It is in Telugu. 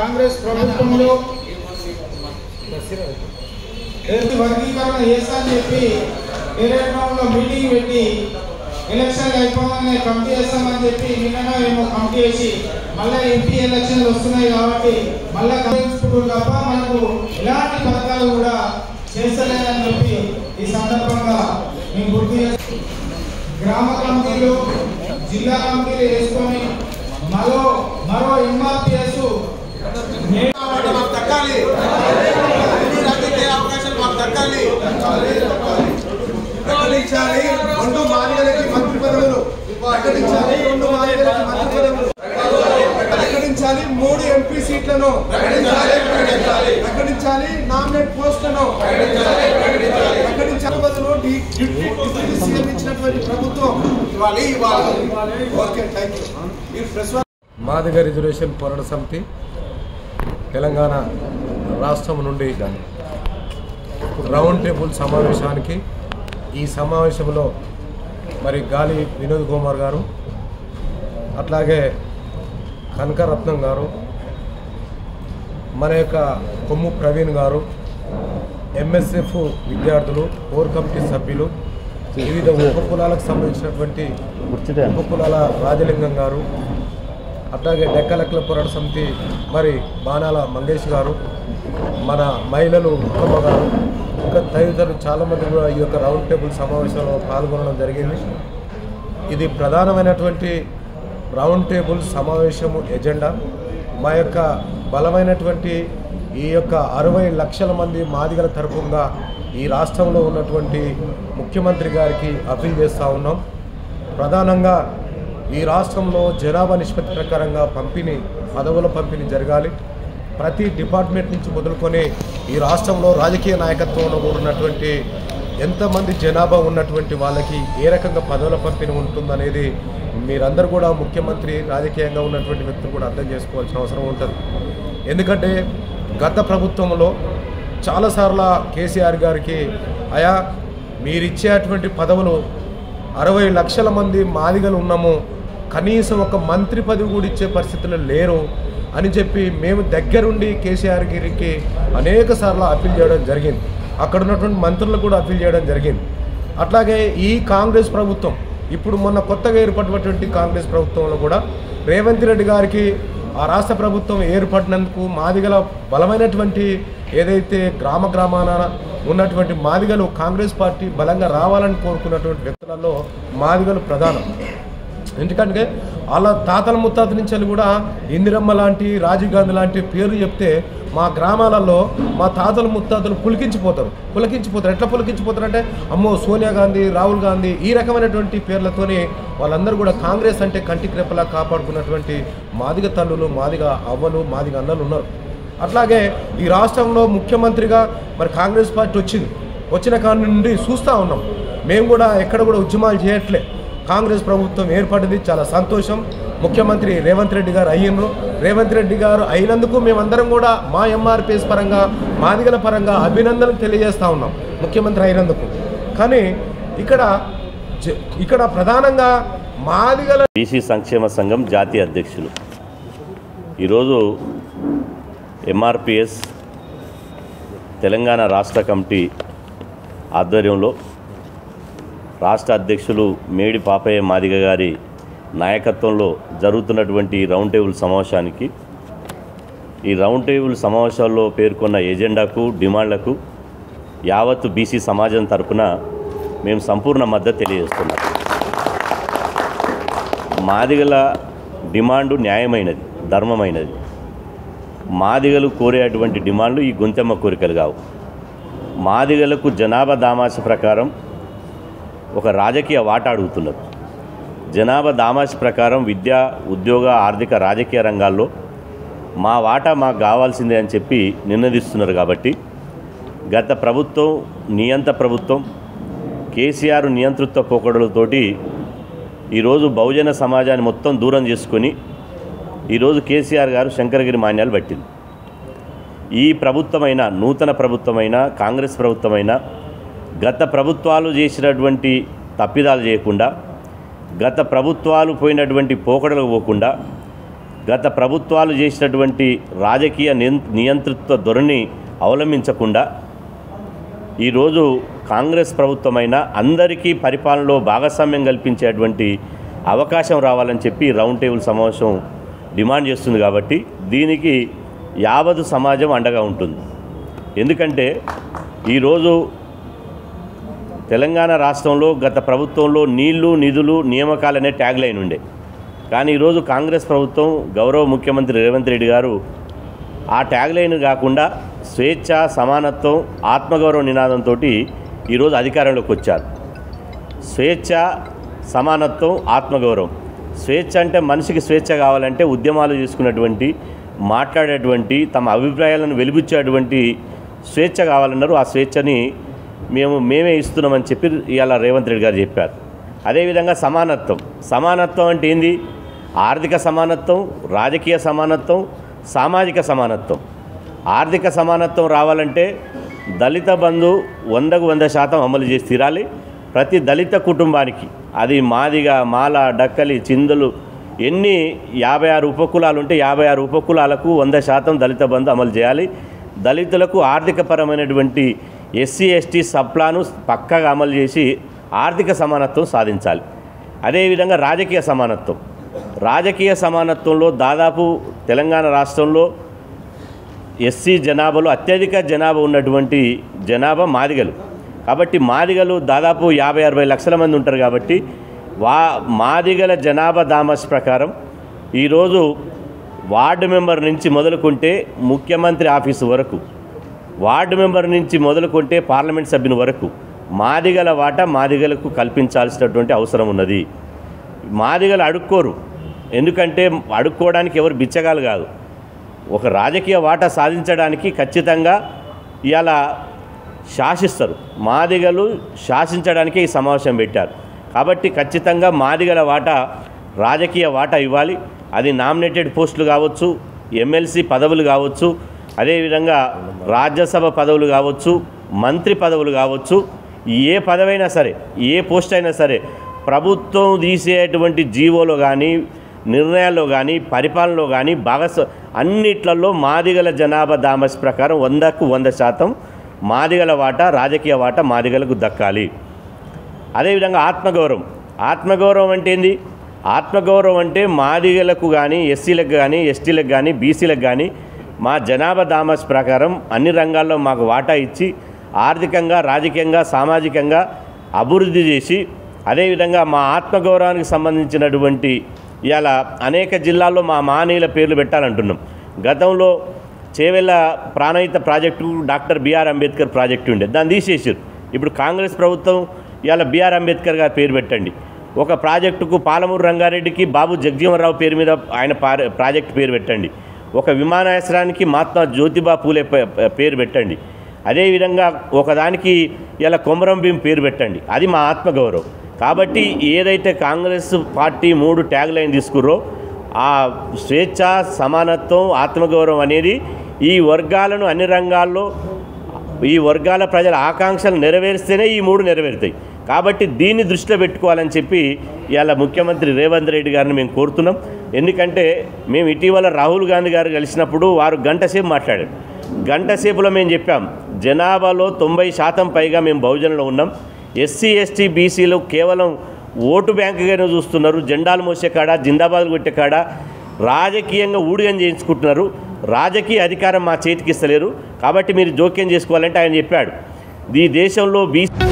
కాంగ్రెస్ ప్రభుత్వంలో వర్గీకరణ చేస్తానని చెప్పి ఏరేట్రౌండ్లో మీటింగ్ పెట్టి ఎలక్షన్లు అయిపోగానే కమిటీ చేస్తామని చెప్పి నిన్న ఏమో కమిటీ చేసి మళ్ళీ ఎంపీ ఎలక్షన్లు వస్తున్నాయి కాబట్టి మళ్ళీ తప్ప మనకు ఎలాంటి పథకాలు కూడా చేస్తలేదని చెప్పి ఈ సందర్భంగా మేము గుర్తు చేస్తాం. గ్రామ కమిటీలు జిల్లా కమిటీలు వేసుకొని మరో ఎంఆర్పిఎస్ దక్కాలి, రాజకీయ అవకాశాలు మాకు దక్కాలి. ప్రకటించాలి 2 మాదిగలకి మంత్రి పదవులు, ప్రకటించాలి 2 మాదిగలకి మంత్రి పదవులు, ప్రకటించాలి 3 ఎంపీ సీట్లను, ప్రకటించాలి నామినేట్ పోస్టులను, ప్రకటించాలి బదులు డిప్యూటీ సీఎం ఇచ్చినటువంటి ప్రభుత్వం ఇవ్వాలి. Okay, thank you. Madiga reservation పోరాట సమితి తెలంగాణ రాష్ట్రం నుండి రౌండ్ టేబుల్ సమావేశానికి ఈ సమావేశంలో మరి గాలి వినోద్ కుమార్ గారు, అట్లాగే కనకరత్నం గారు, మన యొక్క కొమ్ము ప్రవీణ్ గారు, ఎంఎస్ఎఫ్ విద్యార్థులు, కోర్ కమిటీ సభ్యులు, వివిధ ఉపకులాలకు సంబంధించినటువంటి ఉపకులాల రాజలింగం గారు, అట్లాగే డెక్కలెక్కల పోరాట సమితి మరి బాణాల మంగేష్ గారు, మన మహిళలు ఉత్తమ గారు, ఇంకా తదితరులు చాలామంది కూడా ఈ యొక్క రౌండ్ టేబుల్ సమావేశంలో పాల్గొనడం జరిగింది. ఇది ప్రధానమైనటువంటి రౌండ్ టేబుల్ సమావేశము ఎజెండా మా యొక్క బలమైనటువంటి ఈ యొక్క 60 లక్షల మంది మాదిగల తరపుగా ఈ రాష్ట్రంలో ఉన్నటువంటి ముఖ్యమంత్రి గారికి అప్పీల్ చేస్తూ ఉన్నాం. ప్రధానంగా ఈ రాష్ట్రంలో జనాభా నిష్పత్తి ప్రకారంగా పదవుల పంపిణీ జరగాలి. ప్రతి డిపార్ట్మెంట్ నుంచి మొదలుకొని ఈ రాష్ట్రంలో రాజకీయ నాయకత్వంలో ఉన్నటువంటి ఎంతమంది జనాభా ఉన్నటువంటి వాళ్ళకి ఏ రకంగా పదవుల పంపిణీ ఉంటుందనేది మీరందరూ కూడా ముఖ్యమంత్రి రాజకీయంగా ఉన్నటువంటి వ్యక్తులు కూడా అర్థం చేసుకోవాల్సిన అవసరం ఉంటుంది. ఎందుకంటే గత ప్రభుత్వంలో చాలాసార్లు కేసీఆర్ గారికి అయా మీరిచ్చేటువంటి పదవులు 60 లక్షల మంది మాదిగలు ఉన్నాము, కనీసం ఒక మంత్రి పదవి కూడా ఇచ్చే పరిస్థితులు లేరు అని చెప్పి మేము దగ్గరుండి కేసీఆర్ గారికి అనేక సార్లు అప్పీల్ చేయడం జరిగింది. అక్కడ ఉన్నటువంటి మంత్రులకు కూడా అప్పీల్ చేయడం జరిగింది. అట్లాగే ఈ కాంగ్రెస్ ప్రభుత్వం ఇప్పుడు మొన్న కొత్తగా ఏర్పడినటువంటి కాంగ్రెస్ ప్రభుత్వంలో కూడా రేవంత్ రెడ్డి గారికి ఆ రాష్ట్ర ప్రభుత్వం ఏర్పడినందుకు మాదిగల బలమైనటువంటి ఏదైతే గ్రామాన ఉన్నటువంటి మాదిగలు కాంగ్రెస్ పార్టీ బలంగా రావాలని కోరుకున్నటువంటి వ్యక్తులలో మాదిగలు ప్రధానం. ఎందుకంటే వాళ్ళ తాతల ముత్తాతల నుంచి కూడా ఇందిరమ్మ లాంటి రాజీవ్ గాంధీ లాంటి పేర్లు చెప్తే మా గ్రామాలలో మా తాతలు ముత్తాతలు పులికించిపోతారు. ఎట్లా పులికించిపోతారంటే అమ్మో సోనియా గాంధీ, రాహుల్ గాంధీ ఈ రకమైనటువంటి పేర్లతోని వాళ్ళందరూ కూడా కాంగ్రెస్ అంటే కంటికి రెప్పలా కాపాడుకున్నటువంటి మాదిగ తల్లులు, మాదిగ అవ్వలు, మాదిగ అన్నలు ఉన్నారు. అట్లాగే ఈ రాష్ట్రంలో ముఖ్యమంత్రిగా మరి కాంగ్రెస్ పార్టీ వచ్చిన కాడి నుండి చూస్తూ ఉన్నాం. మేము కూడా ఎక్కడ కూడా ఉద్యమాలు చేయట్లే. కాంగ్రెస్ ప్రభుత్వం ఏర్పడింది, చాలా సంతోషం. ముఖ్యమంత్రి రేవంత్ రెడ్డి గారు అయ్యిండ్రు. రేవంత్ రెడ్డి గారు అయినందుకు మేమందరం కూడా మా ఎంఆర్పిఎస్ పరంగా, మాదిగల పరంగా అభినందనలు తెలియజేస్తూ ఉన్నాం ముఖ్యమంత్రి అయినందుకు. కానీ ఇక్కడ ప్రధానంగా మాదిగల బీసీ సంక్షేమ సంఘం జాతీయ అధ్యక్షులు ఈరోజు ఎంఆర్పిఎస్ తెలంగాణ రాష్ట్ర కమిటీ ఆధ్వర్యంలో రాష్ట్ర అధ్యక్షులు మేడి పాపయ్య మాదిగ గారి నాయకత్వంలో జరుగుతున్నటువంటి రౌండ్ టేబుల్ సమావేశానికి, ఈ రౌండ్ టేబుల్ సమావేశాల్లో పేర్కొన్న ఎజెండాకు, డిమాండ్లకు యావత్తు బీసీ సమాజం తరపున మేము సంపూర్ణ మద్దతు తెలియజేస్తున్నాం. మాదిగల డిమాండు న్యాయమైనది, ధర్మమైనది. మాదిగలు కోరేటువంటి డిమాండ్లు ఈ గొంతెమ్మ కోరికలు కావు. మాదిగలకు జనాభా దామాష ప్రకారం ఒక రాజకీయ వాటా అడుగుతున్నారు. జనాభా దామాష ప్రకారం విద్యా, ఉద్యోగ, ఆర్థిక, రాజకీయ రంగాల్లో మా వాటా మాకు కావాల్సిందే అని చెప్పి నినదిస్తున్నారు. కాబట్టి గత ప్రభుత్వం, నియంత ప్రభుత్వం, కేసీఆర్ నియంతృత్వ పోకడలతోటి ఈరోజు బహుజన సమాజాన్ని మొత్తం దూరం చేసుకొని ఈరోజు కేసీఆర్ గారు శంకరగిరి మాన్యాలు పట్టింది. ఈ ప్రభుత్వమైన, నూతన ప్రభుత్వమైన, కాంగ్రెస్ ప్రభుత్వమైన గత ప్రభుత్వాలు చేసినటువంటి తప్పిదాలు చేయకుండా, గత ప్రభుత్వాలు పోయినటువంటి పోకడలకు పోకుండా, గత ప్రభుత్వాలు చేసినటువంటి రాజకీయ నియంతృత్వ ధోరణి అవలంబించకుండా ఈరోజు కాంగ్రెస్ ప్రభుత్వమైన అందరికీ పరిపాలనలో భాగస్వామ్యం కల్పించేటువంటి అవకాశం రావాలని చెప్పి రౌండ్ టేబుల్ సమావేశం డిమాండ్ చేస్తుంది. కాబట్టి దీనికి యావత్ సమాజం అండగా ఉంటుంది. ఎందుకంటే ఈరోజు తెలంగాణ రాష్ట్రంలో గత ప్రభుత్వంలో నీళ్లు నిధులు నియామకాలనే ట్యాగ్ లైన్ ఉండే. కానీ ఈరోజు కాంగ్రెస్ ప్రభుత్వం గౌరవ ముఖ్యమంత్రి రేవంత్ రెడ్డి గారు ఆ ట్యాగ్ లైన్ కాకుండా స్వేచ్ఛ, సమానత్వం, ఆత్మగౌరవ నినాదంతో ఈరోజు అధికారంలోకి వచ్చారు. స్వేచ్ఛ, సమానత్వం, ఆత్మగౌరవం. స్వేచ్ఛ అంటే మనిషికి స్వేచ్ఛ కావాలంటే ఉద్యమాలు చేసుకున్నటువంటి, మాట్లాడేటువంటి, తమ అభిప్రాయాలను వెలిబుచ్చేటువంటి స్వేచ్ఛ కావాలన్నారు. ఆ స్వేచ్ఛని మేమే ఇస్తున్నామని చెప్పి ఇవాళ రేవంత్ రెడ్డి గారు చెప్పారు. అదేవిధంగా సమానత్వం అంటే ఏంది? ఆర్థిక సమానత్వం, రాజకీయ సమానత్వం, సామాజిక సమానత్వం. ఆర్థిక సమానత్వం రావాలంటే దళిత బంధు 100కు 100% అమలు చేసి తీరాలి. ప్రతి దళిత కుటుంబానికి, అది మాదిగ, మాల, డక్కలి, చిందులు, ఎన్ని 56 ఉపకులాలు ఉంటే 56 ఉపకులాలకు 100% దళిత బంధు అమలు చేయాలి. దళితులకు ఆర్థికపరమైనటువంటి ఎస్సీ ఎస్టీ సప్లాను పక్కాగా అమలు చేసి ఆర్థిక సమానత్వం సాధించాలి. అదేవిధంగా రాజకీయ సమానత్వంలో దాదాపు తెలంగాణ రాష్ట్రంలో ఎస్సీ జనాభాలో అత్యధిక జనాభా ఉన్నటువంటి జనాభా మాదిగలు. కాబట్టి మాదిగలు దాదాపు 50-60 లక్షల మంది ఉంటారు. కాబట్టి మాదిగల జనాభా దామాష ప్రకారం ఈరోజు వార్డు మెంబర్ నుంచి మొదలుకుంటే ముఖ్యమంత్రి ఆఫీసు వరకు, వార్డు మెంబర్ నుంచి మొదలుకుంటే పార్లమెంట్ సభ్యుని వరకు మాదిగల వాటా మాదిగలకు కల్పించాల్సినటువంటి అవసరం ఉన్నది. మాదిగలు అడుక్కోరు. ఎందుకంటే అడుక్కోవడానికి ఎవరు బిచ్చగాలు కాదు. ఒక రాజకీయ వాటా సాధించడానికి ఖచ్చితంగా ఇలా శాసిస్తారు. మాదిగలు శాసించడానికే ఈ సమావేశం పెట్టారు. కాబట్టి ఖచ్చితంగా మాదిగల వాటా, రాజకీయ వాటా ఇవ్వాలి. అది నామినేటెడ్ పోస్టులు కావచ్చు, ఎమ్మెల్సీ పదవులు కావచ్చు, అదేవిధంగా రాజ్యసభ పదవులు కావచ్చు, మంత్రి పదవులు కావచ్చు, ఏ పదవైనా సరే, ఏ పోస్ట్ అయినా సరే ప్రభుత్వం తీసేటువంటి జీవోలో కానీ, నిర్ణయాల్లో కానీ, పరిపాలనలో కానీ అన్నిట్లలో మాదిగల జనాభా దామాష ప్రకారం 100కు 100% మాదిగల వాటా, రాజకీయ వాటా మాదిగలకు దక్కాలి. అదేవిధంగా ఆత్మగౌరవం అంటే ఏంది? ఆత్మగౌరవం అంటే మాదిగలకు కానీ, ఎస్సీలకు కానీ, ఎస్టీలకు కానీ, బీసీలకు కానీ మా జనాభా దామాష ప్రకారం అన్ని రంగాల్లో మాకు వాటా ఇచ్చి ఆర్థికంగా, రాజకీయంగా, సామాజికంగా అభివృద్ధి చేసి, అదేవిధంగా మా ఆత్మగౌరవానికి సంబంధించినటువంటి ఇలా అనేక జిల్లాల్లో మా మానీయుల పేర్లు పెట్టాలంటున్నాం. గతంలో Chevella Pranahita project doctor BR Ambedkar project ఉండే, దాన్ని తీసేసారు. ఇప్పుడు కాంగ్రెస్ ప్రభుత్వం ఇలా బిఆర్ అంబేద్కర్ గారి పేరు పెట్టండి. ఒక ప్రాజెక్టుకు పాలమూరు రంగారెడ్డికి బాబు జగజీవనరావు పేరు మీద ఆయన ప్రాజెక్టు పేరు పెట్టండి. ఒక విమానాశ్రయానికి మహాత్మా జ్యోతిబా పూలే పేరు పెట్టండి. అదేవిధంగా ఒకదానికి ఇలా కొమరం భీం పేరు పెట్టండి. అది మా ఆత్మగౌరవం. కాబట్టి ఏదైతే కాంగ్రెస్ పార్టీ 3 ట్యాగ్ లైన్ తీసుకుర్రో ఆ స్వేచ్ఛ, సమానత్వం, ఆత్మగౌరవం అనేది ఈ వర్గాలను అన్ని రంగాల్లో, ఈ వర్గాల ప్రజల ఆకాంక్షలు నెరవేరిస్తేనే ఈ 3 నెరవేరుతాయి. కాబట్టి దీన్ని దృష్టిలో పెట్టుకోవాలని చెప్పి ఇవాళ ముఖ్యమంత్రి రేవంత్ రెడ్డి గారిని మేము కోరుతున్నాం. ఎందుకంటే మేము ఇటీవల రాహుల్ గాంధీ గారు కలిసినప్పుడు వారు గంట సేపు మాట్లాడారు. గంట సేపులో మేము చెప్పాం, జనాభాలో 90% పైగా మేము బహుజనులు ఉన్నాం. ఎస్సీ ఎస్టీ బీసీలు కేవలం ఓటు బ్యాంకుగానే చూస్తున్నారు. జెండాలు మోసే కాడ, జిందాబాద్లు కొట్టే కాడ రాజకీయంగా ఊడిగం చేయించుకుంటున్నారు. రాజకీయ అధికారం మా చేతికి ఇస్తలేరు. కాబట్టి మీరు జోక్యం చేసుకోవాలంటే ఆయన చెప్పాడు, ఈ దేశంలో బీసీ